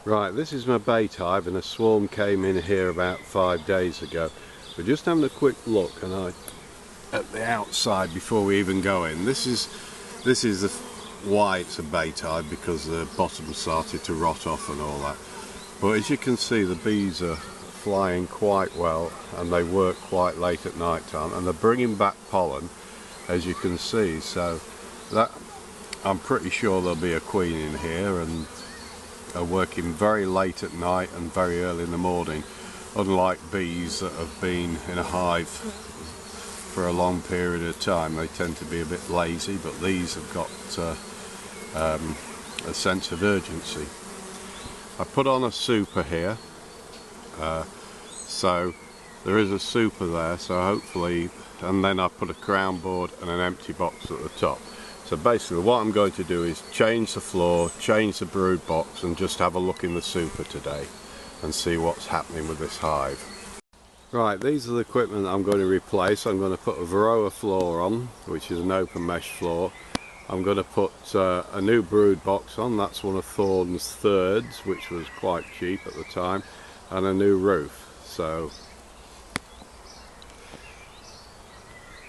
Right, this is my bait hive, and a swarm came in here about 5 days ago. We're just having a quick look at the outside before we even go in. This is why it's a bait hive, because the bottom started to rot off and all that. But as you can see, the bees are flying quite well, and they work quite late at night time, and they're bringing back pollen, as you can see. So that, I'm pretty sure there'll be a queen in here, and are working very late at night and very early in the morning, unlike bees that have been in a hive for a long period of time. They tend to be a bit lazy, but these have got a sense of urgency. I put on a super here, so there is a super there, so hopefully, and then I put a crown board and an empty box at the top. So basically what I'm going to do is change the floor, change the brood box, and just have a look in the super today and see what's happening with this hive. Right, these are the equipment I'm going to replace. I'm going to put a Varroa floor on, which is an open mesh floor. I'm going to put a new brood box on, that's one of Thorn's thirds, which was quite cheap at the time, and a new roof. So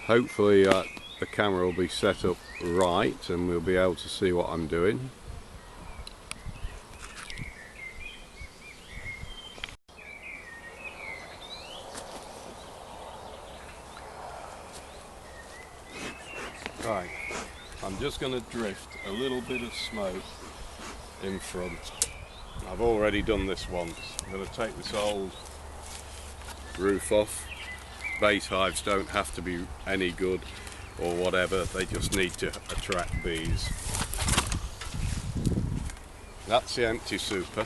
hopefully the camera will be set up right and we'll be able to see what I'm doing. Right, I'm just going to drift a little bit of smoke in front. I've already done this once. I'm going to take this old roof off. Bait hives don't have to be any good or whatever, they just need to attract bees. That's the empty super.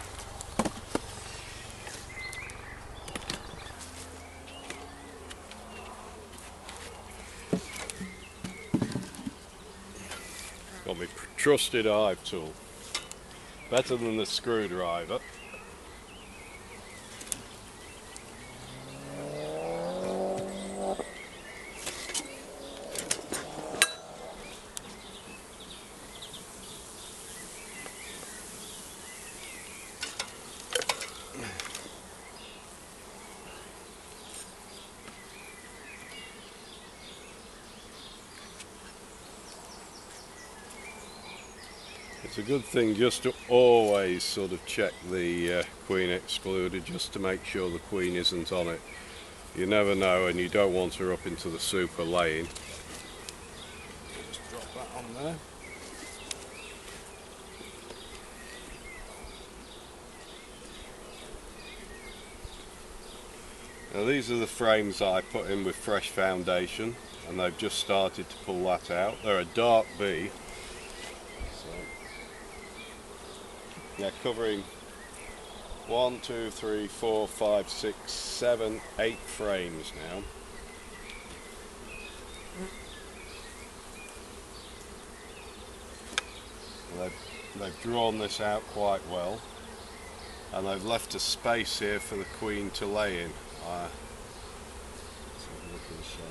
Got my trusted hive tool, better than the screwdriver. It's a good thing just to always sort of check the queen excluder, just to make sure the queen isn't on it. You never know, and you don't want her up into the super laying. Just drop that on there. Now these are the frames I put in with fresh foundation, and they've just started to pull that out. They're a dark bee. They're covering 1, 2, 3, 4, 5, 6, 7, 8 frames now. They've drawn this out quite well, and they've left a space here for the queen to lay in. Let's have a look inside.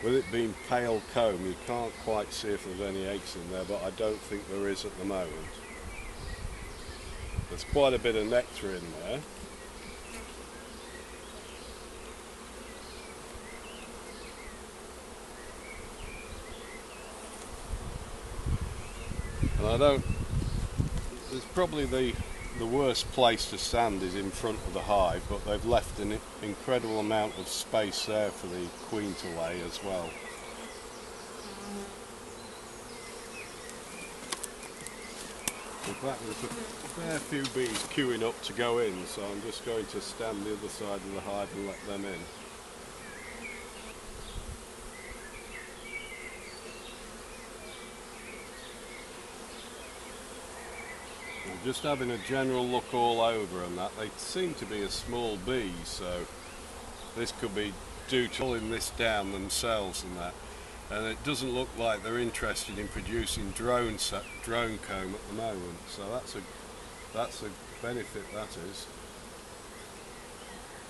With it being pale comb, you can't quite see if there's any eggs in there, but I don't think there is at the moment. There's quite a bit of nectar in there. And there's probably the worst place to stand is in front of the hive, but they've left an incredible amount of space there for the queen to lay as well. In fact, there's a fair few bees queuing up to go in, so I'm just going to stand the other side of the hive and let them in. Just having a general look all over, and that they seem to be a small bee, so this could be due to pulling this down themselves and that. And it doesn't look like they're interested in producing drone comb at the moment, so that's a benefit, that is.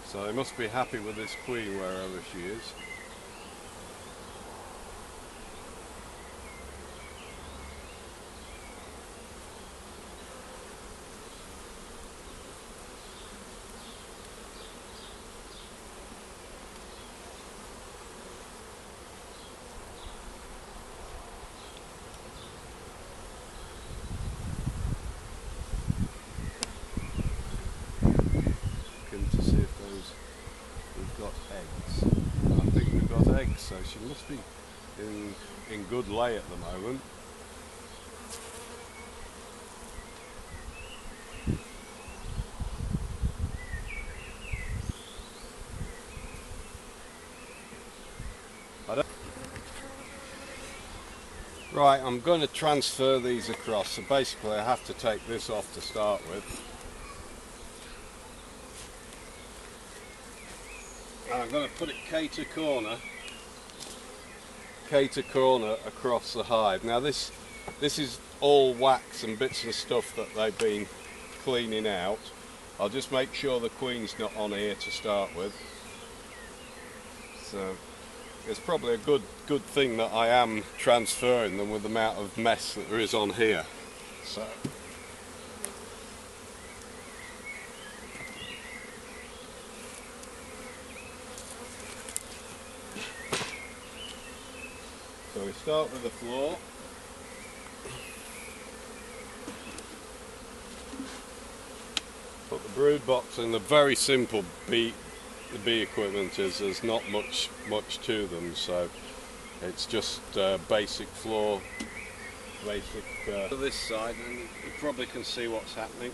So they must be happy with this queen wherever she is. She must be in good lay at the moment. Right, I'm going to transfer these across, so basically I have to take this off to start with. And I'm going to put it cater corner across the hive. Now this is all wax and bits of stuff that they've been cleaning out. I'll just make sure the queen's not on here to start with. So it's probably a good thing that I am transferring them with the amount of mess that there is on here. So we start with the floor. Put the brood box in. The very simple bee equipment is there's not much to them, so it's just basic floor, to this side, and you probably can see what's happening.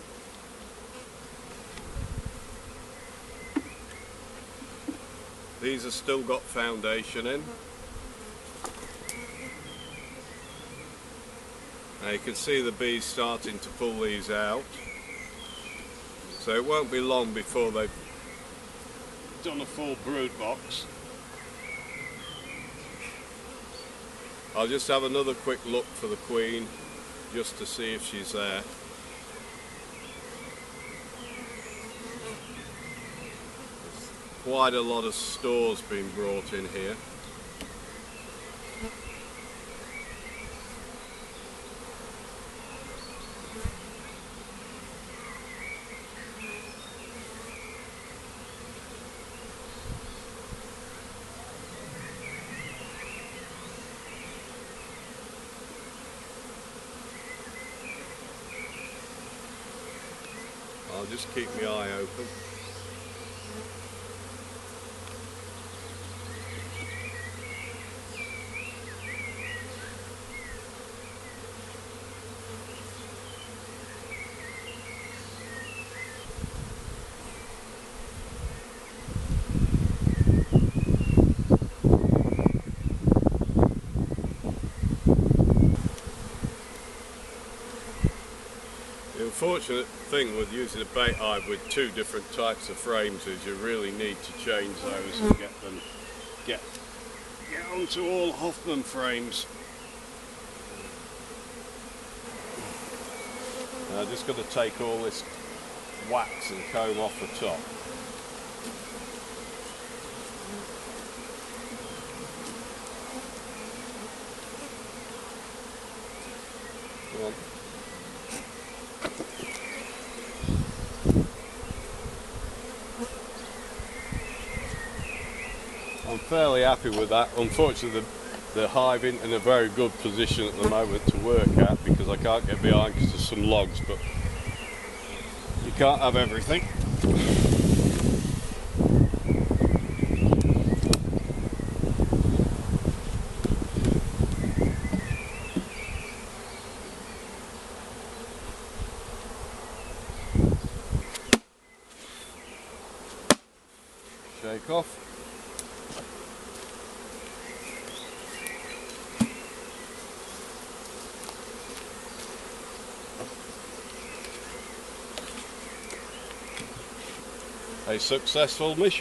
These have still got foundation in. Now you can see the bees starting to pull these out, so it won't be long before they've done a full brood box. I'll just have another quick look for the queen just to see if she's there. There's quite a lot of stores being brought in here. I'll just keep my eye open. The unfortunate thing with using a bait hive with two different types of frames is you really need to change those and get onto all Hoffman frames. Now I'm just going to take all this wax and comb off the top. Come on. I'm fairly happy with that. Unfortunately the hive isn't in a very good position at the moment to work at because I can't get behind because there's some logs, but you can't have everything. Shake off. A successful mission.